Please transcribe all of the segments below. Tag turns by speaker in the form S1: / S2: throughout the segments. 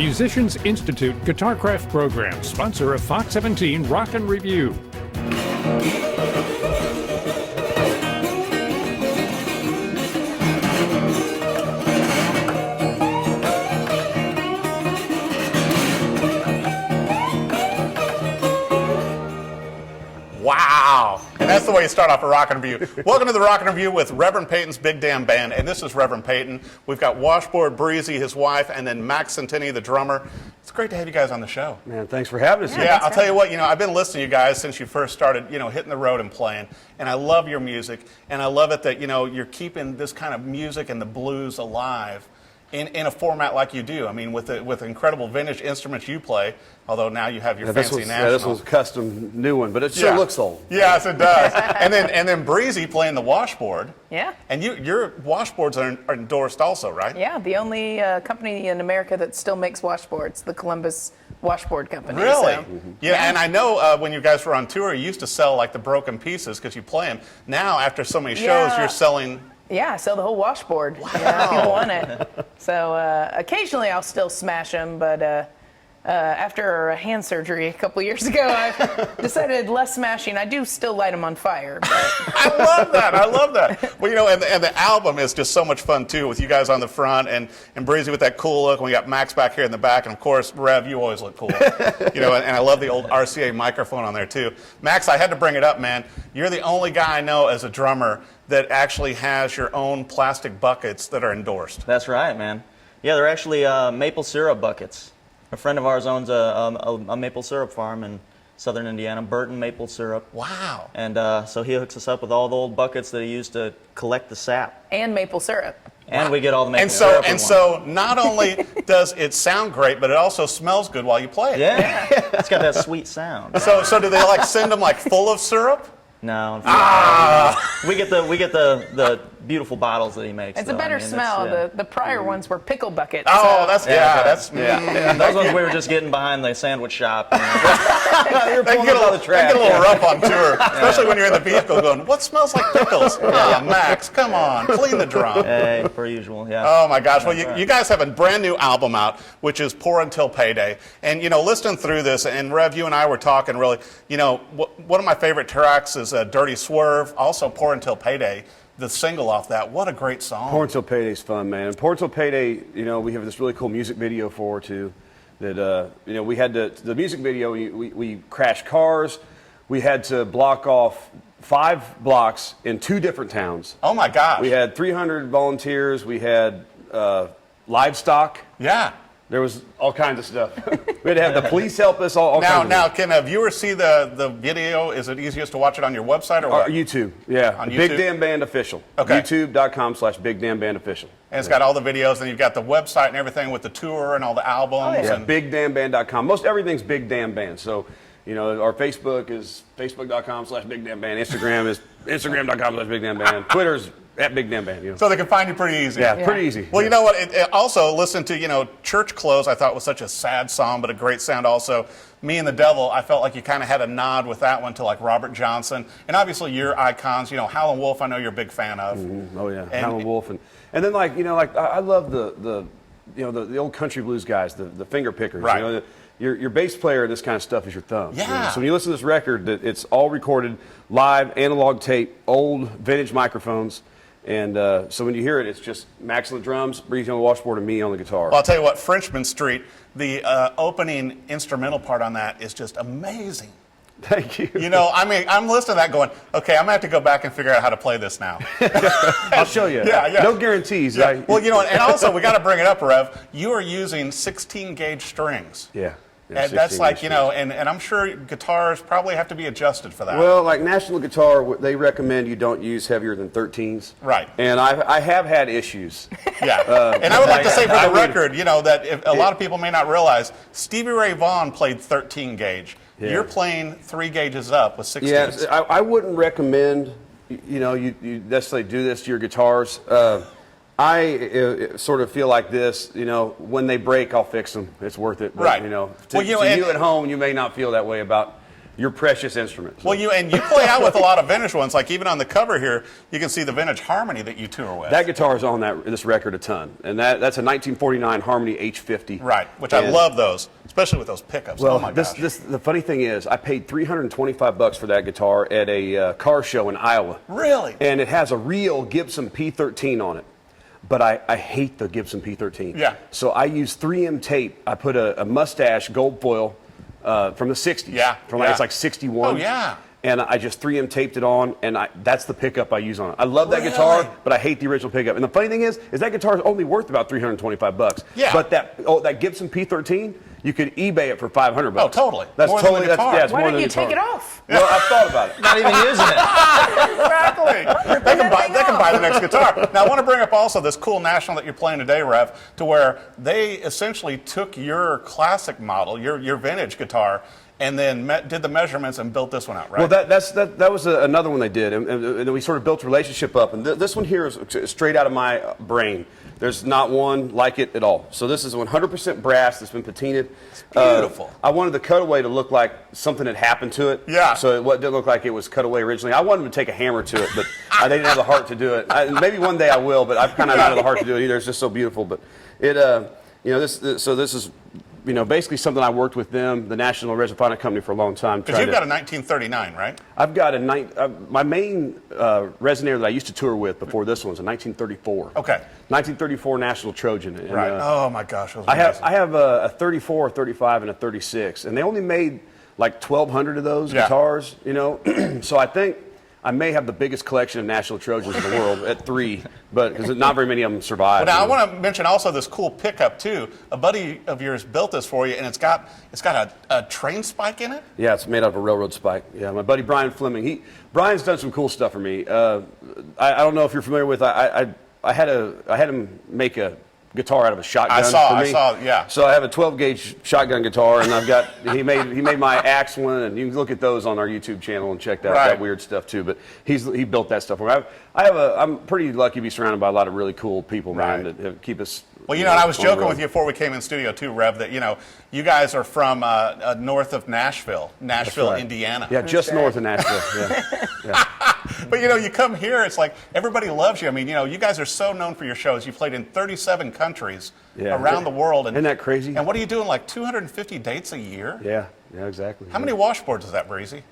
S1: Musicians Institute Guitarcraft Program, sponsor of Fox 17 Rock and Review.
S2: Wow. And that's the way you start off a Rock and Review. Welcome to the Rock and Review with Reverend Peyton's Big Damn Band. And this is Reverend Peyton. We've got Washboard Breezy, his wife, and then Max Centini, the drummer. It's great to have you guys on the show.
S3: Man, thanks for having us.
S2: Yeah, I'll tell you what, I've been listening to you guys since you first started, hitting the road and playing. And I love your music. And I love it that, you're keeping this kind of music and the blues alive in a format like you do. I mean, with the incredible vintage instruments you play, although now you have your fancy National.
S3: Yeah, this one's a custom new one, but it sure looks old.
S2: Yes, it does. and then Breezy playing the washboard.
S4: Yeah.
S2: And your washboards are endorsed also, right?
S4: Yeah, the only company in America that still makes washboards, the Columbus Washboard Company.
S2: Really?
S4: So.
S2: Yeah, and I know when you guys were on tour, you used to sell like the broken pieces because you play them. Now, after so many shows, you're selling...
S4: Yeah, I sell the whole washboard.
S2: Wow.
S4: Yeah, people want it. So occasionally I'll still smash them, but after a hand surgery a couple years ago, I've decided less smashing. I do still light them on fire. But.
S2: I love that. I love that. Well, and the album is just so much fun, too, with you guys on the front and Breezy with that cool look. And we got Max back here in the back. And, of course, Rev, you always look cool. And I love the old RCA microphone on there, too. Max, I had to bring it up, man. You're the only guy I know as a drummer that actually has your own plastic buckets that are endorsed.
S5: That's right, man. Yeah, they're actually maple syrup buckets. A friend of ours owns a maple syrup farm in southern Indiana, Burton Maple Syrup.
S2: Wow.
S5: And so he hooks us up with all the old buckets that he used to collect the sap.
S4: And maple syrup.
S5: And we get all the maple syrup.
S2: And so not only does it sound great, but it also smells good while you play it.
S5: Yeah. It's got that sweet sound.
S2: So do they send them full of syrup?
S5: No. We get the beautiful bottles that he makes.
S4: It's a better smell. The prior ones were pickle buckets.
S2: Oh,
S4: so.
S2: that's
S5: those ones we were just getting behind the sandwich shop.
S2: They get a little rough on tour, especially when you're in the vehicle going, "What smells like pickles?" Yeah, Max, come on, clean the drum.
S5: Hey, per usual. Yeah.
S2: Oh my gosh! Well, you guys have a brand new album out, which is "Pour Until Payday," and listening through this, and Rev, you and I were talking really. One of my favorite tracks is "Dirty Swerve." Also, "Pour Until Payday." The single off that, what a great song.
S3: Pour Until Payday's fun, man. Pour Until Payday, we have this really cool music video for too. That we had the music video. We crashed cars. We had to block off 5 blocks in 2 different towns.
S2: Oh my gosh!
S3: We had 300 volunteers. We had livestock.
S2: Yeah.
S3: There was all kinds of stuff. We had to have the police help us. All kinds of
S2: now,
S3: things.
S2: can a viewer see the video? Is it easiest to watch it on your website or what?
S3: YouTube, yeah.
S2: On YouTube?
S3: Big Damn Band Official.
S2: Okay.
S3: YouTube.com/Big Damn Band Official.
S2: And it's got all the videos, and you've got the website and everything with the tour and all the albums.
S3: Yeah,
S2: and
S3: BigDamnBand.com. Most everything's Big Damn Band. So, our Facebook is Facebook.com/Big Damn Band. Instagram is Instagram.com/Big Damn Band. Twitter's at Big Damn Band.
S2: So they can find you pretty easy.
S3: Yeah, pretty easy.
S2: Well, you know what? It also, listen to, Church Clothes, I thought was such a sad song, but a great sound also. Me and the Devil, I felt like you kind of had a nod with that one to Robert Johnson. And obviously your icons, Howlin' Wolf, I know you're a big fan of.
S3: Mm-hmm. Oh, yeah. Howlin' Wolf. And then, I love the old country blues guys, the finger pickers.
S2: Right.
S3: Your bass player and this kind of stuff is your thumb.
S2: Yeah.
S3: So when you listen to this record, it's all recorded live, analog tape, old vintage microphones. And so when you hear it, it's just Max on the drums, Breezy on the washboard, and me on the guitar.
S2: Well, I'll tell you what, Frenchman Street, the opening instrumental part on that is just amazing.
S3: Thank you.
S2: I'm listening to that going, okay, I'm going to have to go back and figure out how to play this now.
S3: I'll show you.
S2: Yeah.
S3: No guarantees.
S2: Yeah. Well, and also, we got to bring it up, Rev. You are using 16-gauge strings.
S3: Yeah.
S2: And that's and I'm sure guitars probably have to be adjusted for that.
S3: Well, National Guitar, they recommend you don't use heavier than 13s.
S2: Right.
S3: And I have had issues.
S2: Yeah. And I would like to say for the record, that a lot of people may not realize, Stevie Ray Vaughan played 13-gauge. Yeah. You're playing 3 gauges up with 16s.
S3: Yeah, I wouldn't recommend, you necessarily do this to your guitars. I sort of feel like this, when they break, I'll fix them. It's worth it. But,
S2: right.
S3: To you at home, you may not feel that way about your precious instrument. So.
S2: Well, you play out with a lot of vintage ones. Like even on the cover here, you can see the vintage Harmony that you tour with.
S3: That guitar is on this record a ton, and that's a 1949 Harmony H50.
S2: Right, which I love those, especially with those pickups.
S3: Well,
S2: oh my gosh.
S3: the funny thing is, I paid $325 for that guitar at a car show in Iowa.
S2: Really?
S3: And it has a real Gibson P13 on it. But I hate the Gibson P13.
S2: Yeah.
S3: So I use 3M tape. I put a mustache gold foil from the 60s.
S2: Yeah.
S3: It's like 61.
S2: Oh, yeah.
S3: And I just 3M taped it on, and that's the pickup I use on it. I love that guitar, but I hate the original pickup. And the funny thing is that guitar is only worth about $325.
S2: Yeah.
S3: But that Gibson P13, you could eBay it for $500.
S2: Oh, totally.
S3: That's
S2: More
S3: totally
S2: than the guitar.
S3: that's
S4: Why
S3: more
S4: don't
S3: than
S4: you
S3: the guitar.
S4: take it off?
S3: Well, I've thought about it.
S5: Not even using it.
S2: Exactly. They can buy the next guitar. Now, I want to bring up also this cool National that you're playing today, Rev, to where they essentially took your classic model, your vintage guitar, and then did the measurements and built this one out, right?
S3: Well, that was another one they did, and then we sort of built a relationship up. And this one here is straight out of my brain. There's not one like it at all. So this is 100% brass that's been patinaed.
S2: It's beautiful.
S3: I wanted the cutaway to look like something had happened to it.
S2: Yeah.
S3: So it didn't look like it was cut away originally. I wanted to take a hammer to it, but they didn't have the heart to do it. Maybe one day I will, but I've kind of not had the heart to do it either. It's just so beautiful. But it, so this is, basically something I worked with them, the National Resophonic Company, for a long time.
S2: Because you've got a 1939, right?
S3: I've got my main resonator that I used to tour with before this one was a 1934.
S2: Okay.
S3: 1934 National Trojan. And,
S2: Right. Oh my gosh.
S3: I have a 34, a 35, and a 36, and they only made like 1,200 of those guitars. So I think I may have the biggest collection of National Trojans in the world at 3, but because not very many of them survive.
S2: Well, now I want to mention also this cool pickup too. A buddy of yours built this for you, and it's got a train spike in it.
S3: Yeah, it's made out of a railroad spike. Yeah, my buddy Brian Fleming. Brian's done some cool stuff for me. I don't know if you're familiar with. I had him make a guitar out of a shotgun. I saw,
S2: yeah.
S3: So I have a 12-gauge shotgun guitar, and I've got he made my axe one, and you can look at those on our YouTube channel and check out that weird stuff too. But he built that stuff for me. I'm pretty lucky to be surrounded by a lot of really cool people, man, that keep us.
S2: Well, and I was joking with you before we came in studio too, Rev, that you guys are from north of Nashville, Indiana.
S3: Yeah, just north of Nashville. Yeah.
S2: But you come here, it's like everybody loves you. I mean, you guys are so known for your shows. You played in 37 countries around the world. And,
S3: isn't that crazy?
S2: And what are you doing, like 250 dates a year?
S3: Yeah, exactly.
S2: How many washboards is that, Breezy?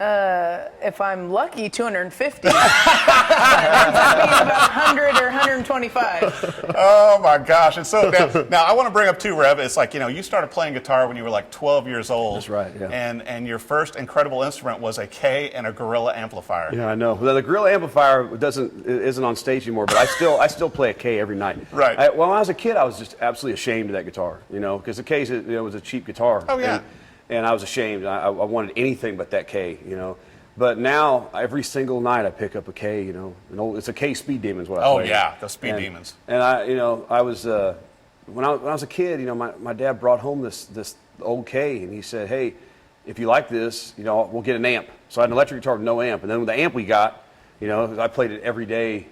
S4: If I'm lucky, 250. It ends up being about 100 or 125.
S2: Oh my gosh! And so now I want to bring up too, Rev. It's like you started playing guitar when you were like 12 years old.
S3: That's right. Yeah.
S2: And your first incredible instrument was a K and a Gorilla amplifier.
S3: Yeah, I know. Well, the Gorilla amplifier isn't on stage anymore, but I still play a K every night.
S2: Right.
S3: When I was a kid, I was just absolutely ashamed of that guitar. Because the K was a cheap guitar.
S2: Oh yeah.
S3: And I was ashamed. I wanted anything but that K, But now, every single night, I pick up a K, it's a K Speed Demons, what I play.
S2: Oh, yeah, the Speed Demons.
S3: And I was, when I was a kid, my dad brought home this old K, and he said, hey, if you like this, we'll get an amp. So I had an electric guitar with no amp. And then with the amp we got, I played it every day.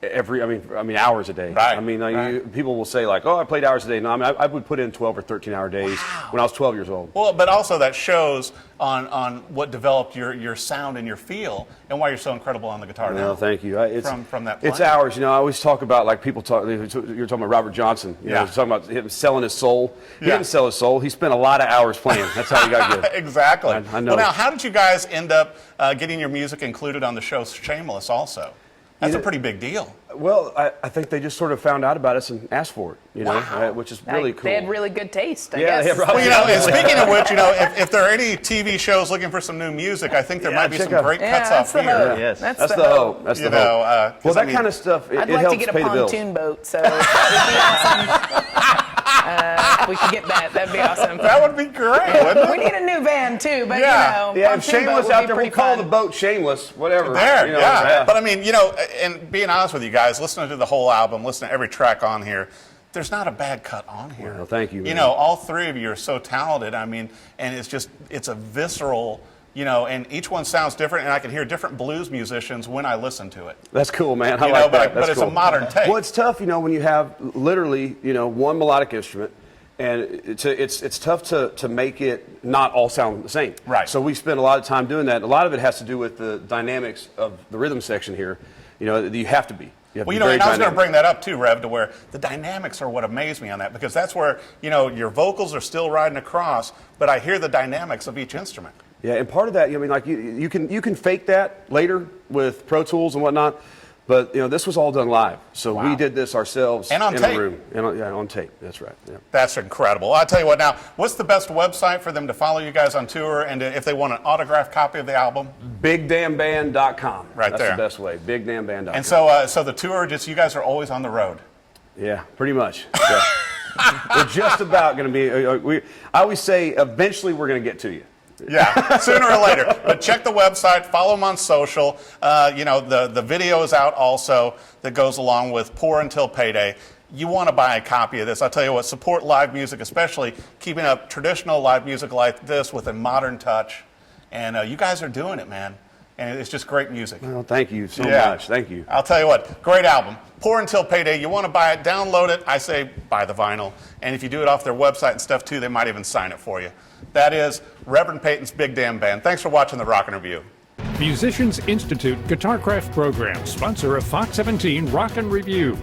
S3: Hours a day.
S2: Right.
S3: People will say like, "Oh, I played hours a day." No, I would put in 12 or 13-hour days when I was 12 years old.
S2: Well, but also that shows on what developed your sound and your feel, and why you're so incredible on the guitar now.
S3: No, thank you.
S2: From that.
S3: It's hours. I always talk about like people talk. You're talking about Robert Johnson. Talking about him selling his soul. He didn't sell his soul. He spent a lot of hours playing. That's how he got good.
S2: Exactly.
S3: I know.
S2: Well, now, how did you guys end up getting your music included on the show Shameless? Also. That's a pretty big deal.
S3: Well, I think they just sort of found out about us and asked for it, which is really cool.
S4: They had really good taste, I
S3: guess.
S4: guess.
S2: Well, and speaking of which, if there are any TV shows looking for some new music, I think there might be some great cuts off here.
S4: Hope.
S5: Yes.
S4: That's
S3: the
S4: hope.
S3: That's the hope. Well, that kind of stuff,
S4: I'd
S3: it
S4: like
S3: helps
S4: to get
S3: pay
S4: a
S3: the bills.
S4: pontoon boat, so that would be awesome. If we could get that, that'd be awesome.
S2: That would be great, wouldn't it?
S4: We need a new van too, but
S3: Yeah, if Shameless out there, we'll call
S4: the
S3: the boat Shameless, whatever.
S2: There, But I mean, and being honest with you guys, listening to the whole album, listening to every track on here, there's not a bad cut on here.
S3: Well, thank you. Man.
S2: All three of you are so talented. I mean, and it's a visceral, and each one sounds different, and I can hear different blues musicians when I listen to it.
S3: That's cool, man. I like that.
S2: But it's a modern take.
S3: Well, it's tough, when you have literally, one melodic instrument, and it's tough to make it not all sound the same.
S2: Right.
S3: So we spend a lot of time doing that. A lot of it has to do with the dynamics of the rhythm section here. You know, you have to be.
S2: Well, you know, and I was going to bring that up too, Rev, to where the dynamics are what amaze me on that, because that's where, you know, your vocals are still riding across, but I hear the dynamics of each instrument.
S3: Yeah, and part of that, I mean, like you can fake that later with Pro Tools and whatnot, but you know, this was all done live, so we did this ourselves
S2: and on
S3: in
S2: tape.
S3: a room, and on tape. That's right. Yeah.
S2: That's incredible. I'll tell you what. Now, what's the best website for them to follow you guys on tour, and if they want an autographed copy of the album?
S3: BigDamnBand.com.
S2: Right
S3: That's
S2: there.
S3: the best way. BigDamnBand.com.
S2: And so the tour, just you guys are always on the road.
S3: Yeah, pretty much. Yeah. We're just about going to be. I always say, eventually, we're going to get to you.
S2: Yeah, sooner or later. But check the website, follow them on social. You know, the video is out also that goes along with Pour Until Payday. You want to buy a copy of this. I'll tell you what, support live music, especially keeping up traditional live music like this with a modern touch. And you guys are doing it, man. And it's just great music.
S3: Well, thank you so much. Thank you.
S2: I'll tell you what, great album. Pour Until Payday. You want to buy it, download it. I say buy the vinyl. And if you do it off their website and stuff too, they might even sign it for you. That is Reverend Peyton's Big Damn Band. Thanks for watching the Rockin' Review.
S1: Musicians Institute Guitarcraft program, sponsor of Fox 17 Rock and Review.